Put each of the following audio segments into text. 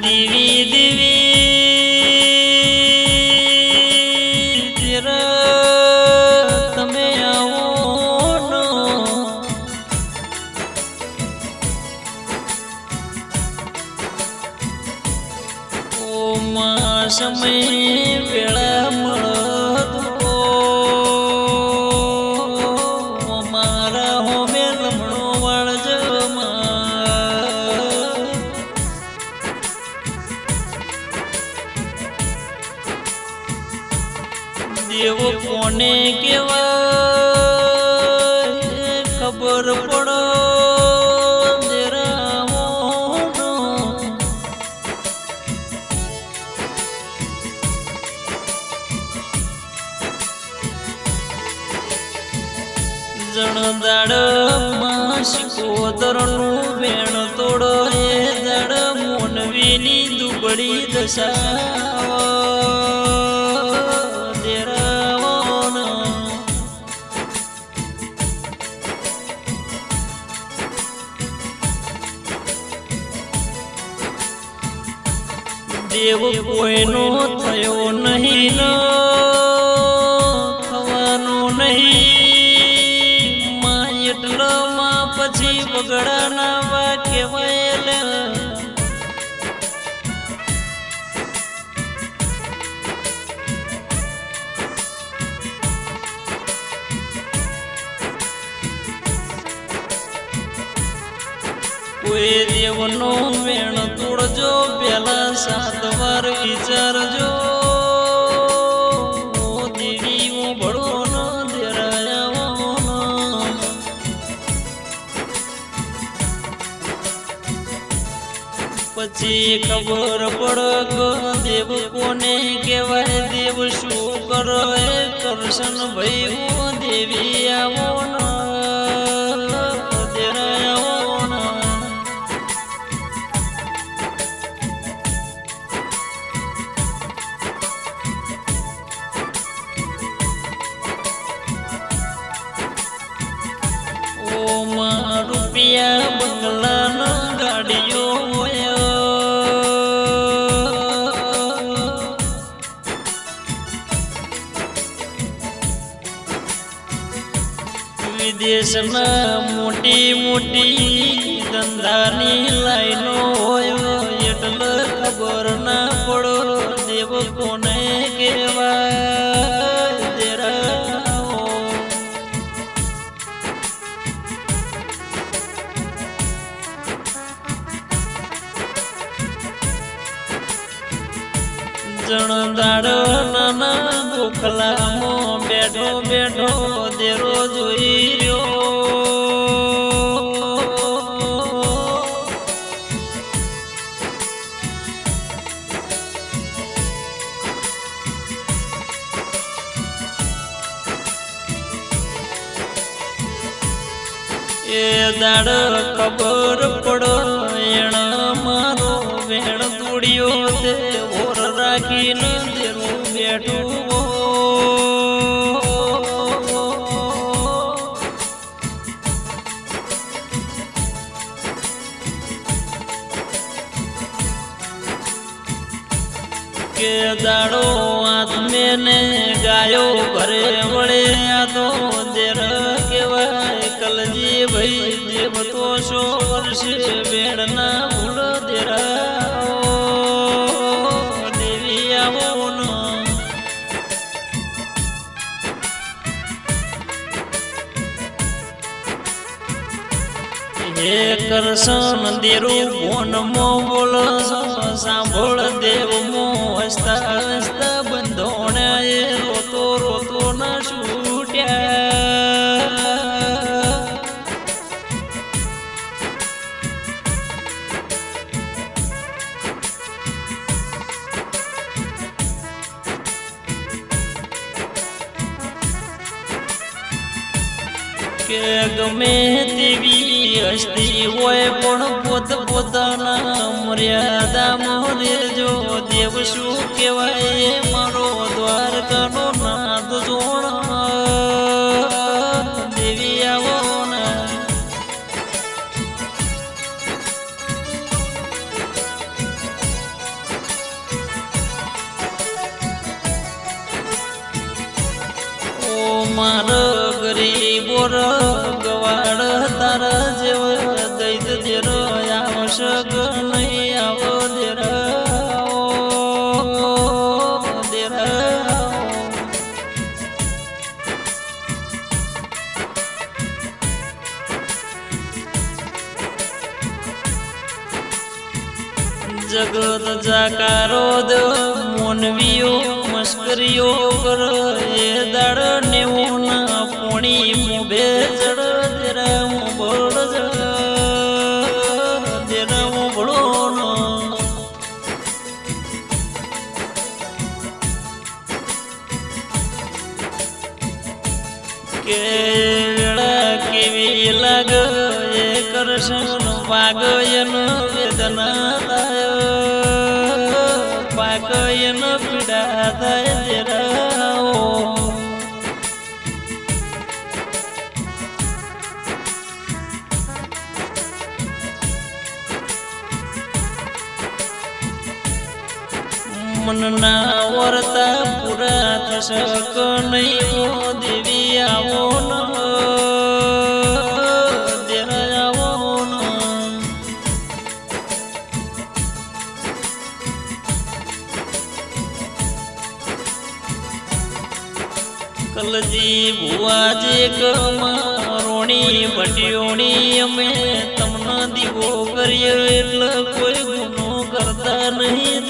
દેવી દેવી તેરા તમે આવો નો ઓ માં સમય વેળા મળતો મારા હોમે લમણો વાળજ દેવ કોને કેવાય ખબર પડો જણ દાડ શિકોતરનું વેણ તોડો એ દાડ મોનવીની દુબળી દશા દેવ કોઈનો થયો નહીં થવાનો નહીં માં એટલામાં પછી બગડાના વાક્ય વયેલા કોઈ દેવનો વેણ તોડજો પેલા 7 વાર વિચારજો દેવી હું ભળો ન દેરાયા પછી ખબર પડ દેવ કોને કહેવાય દેવ શું કરો એ કરશન ભાઈ હું દેવી આવો રૂપિયા બંગલાના ગાડીઓ વિદેશના મોટી મોટી ધંધાની લાઈનો હોય એટલે ખબર ના પડો દેવ કોને કહેવાય જણ દાડ નાના ગોખલામાં બેઠો બેઠો દેરો જોઈ રહ્યો એ દાડ ખબર પડો એણા મારો વેણ તોડ્યો તે ઓર રાખીને દેરું બેઠું કે દાડો આત્મેને ગાયો ઘરે વળે આ તો દેર કેવાય કલજી ભાઈ દેવ તો 100 વર્ષે વેણના ભૂલ દેરા દેવી આવો હે કરશન દેરું ભોનમો બોલ સાંભળ દેવ મો હસતા હસતા બંધોણા એ રોતો રોતો ના છૂટ્યા કે ગમે તેવી હસ્તી હોય પણ પોત પોતાના મર્યાદા મોરે જો દેવ શું કહેવાય મારો દ્વારકાનો નાદ જોણ દેવી આવો માર ગરીબો ગવાડ તારા જેવા દૈત દેર આવશક નહીં આવો દેર જગત જાકારો દ મોનવીઓ મસ્કરીઓ કર એ દાડ નેવું ના પોણી મુભે જડ દેરા મોબળ જડ દેરા મોબળો કેળા કેવી લાગ એ કરશન વાગયન વેદના પાકયન પીડા થાય દેરાઓ મનના વર્તા પૂરા થશક નહીં ઓ દેવી આવો ન કલજી ભુવાજે કમારોણી ભટિયોણી અમે તમને દીવો કરીએ એટલે કોઈ ગુનો કરતા નહીં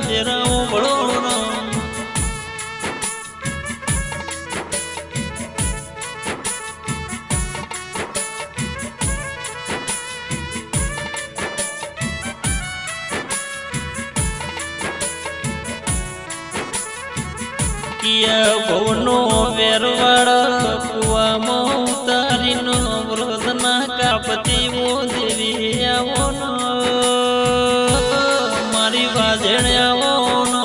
દેરા ઉભળો કિયા ભવનો વેરવાડ કુવામાં ઉતારીનો વૃદ્ધના કાપતી ઓ દેવી આવો ન મારી વાજણે આવો ન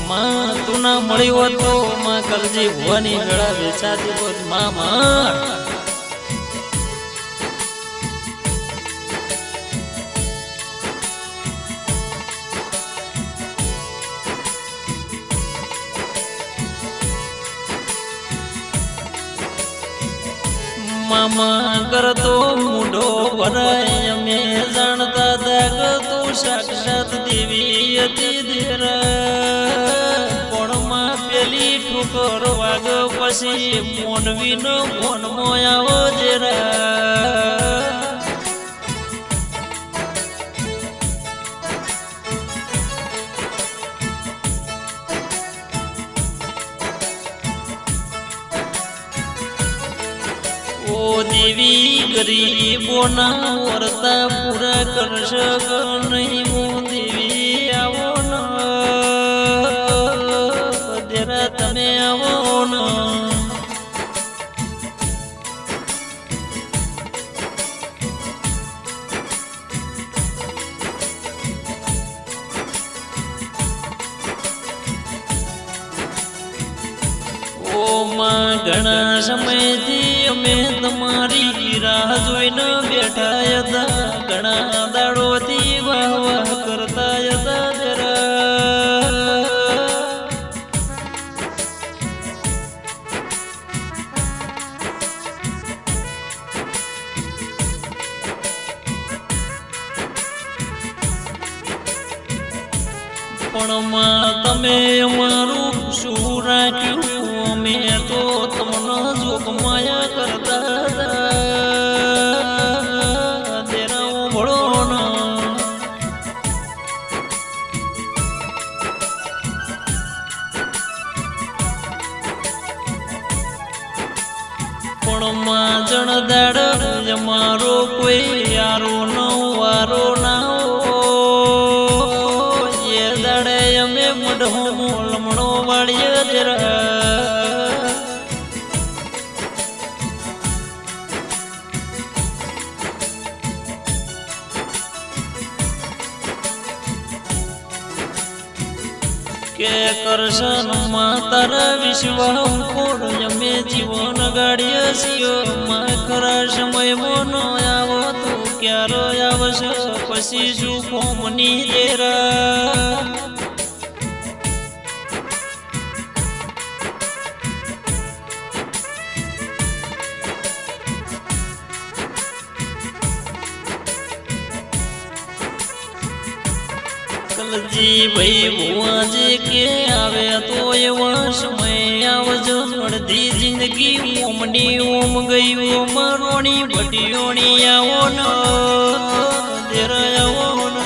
માં તું ના મળી હોત તો માં કરજી ભવાની વેળા વેચાતી હોત માં મામા કરતો મૂઢો ભરાય અમે જાણતા દાગ તું સાક્ષાત દેવી હતી દેરા કોણમાં પેલી ઠોકર વાગ પછી મોનવીનો મોનમો આવો દેરા દેવી ગરીબોના વર્તા પૂરા કરશક નહીં હું દેવી આવો ન દેરા તમે આવો ન ઘણા સમયથી અમે તમારી રાહ જોઈને બેઠા હતા ઘણા દાડોથી વાહ વાહ કરતા હતા જરા પણ માં તમે અમારું શું રાખ્યું અમે તો તમને જોગ માયા કરતા હતા દેરા ઉભળો ન પણ માં જણદાડ અમારો કોઈ યારો ન વારો ના એ દાડે અમે મઢો લમણો વાળીએ જરા કે કરશન માં તારા વિશ્વાસ ઉપર અમે જીવન ગાડીએ છીએ માં ખરા સમય મોનો આવો તો ક્યારે આવશે પછી શું કોમની દેરા કલજી ભાઈ ભુવાજે કે આવે તો એવા સમય આવજો અડધી જિંદગી ઓમની ઓમ ગઈ ઓમ રોણી ભટિયોણી આવો ન દેરા આવો ન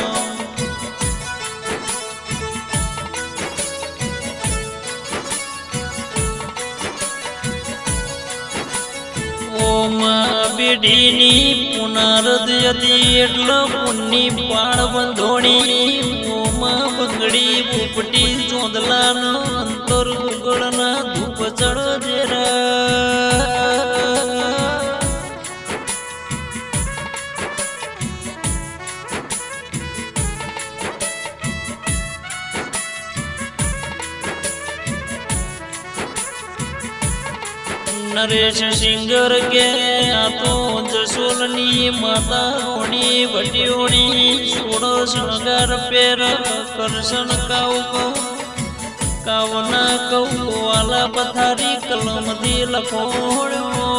બેડીની પુનરદ હતી એટલે પુણ્ની પાળ બંધોણી ઓમાં બંગડી પોપટી ચોંદલાનો અંતર ગુગળના ધૂપ ચડ જેરા નરેશ સિંગર કે આ તો જસોલની માતા રોણી ભટિયોણી સોળો શણગાર પેર કરશન કાવના કૌ વાલા પથારી કલમથી લખોણ્યો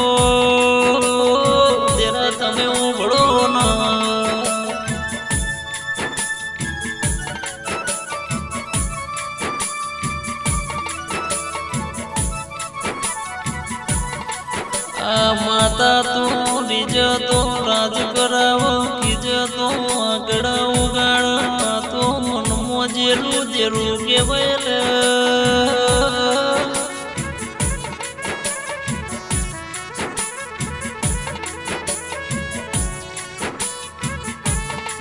તેરા તમે ઉભળો ના માતા તો નિજ તો રાજ કરાવો કિજ તો આગળ ઉગાડ તો મનમાં જેરું જેરું કેવાય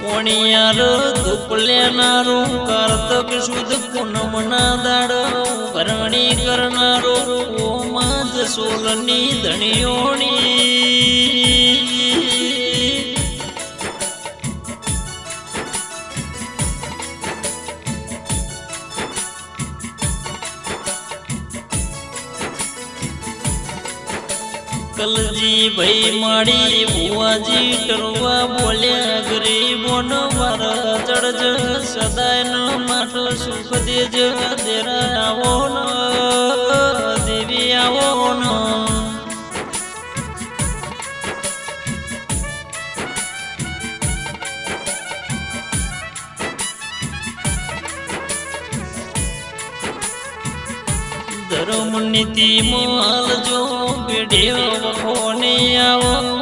પોણિયાર ધૂપ લેનારો કાર્તક શુદ્ધ પૂનમના દાડ ભરણી કરનારો ઓમાં જસોલની ધણીઓણી કલજી ભાઈ માડી ભુવાજી કરવા બોલ્યા ગરીબોનો મારા ચડજ સદાય ન માટો સુખ દેજ દેરા આવો ન દેવી આવો ન ધર્મ નીતિ માલ જો બેડ્યો વખોને આવો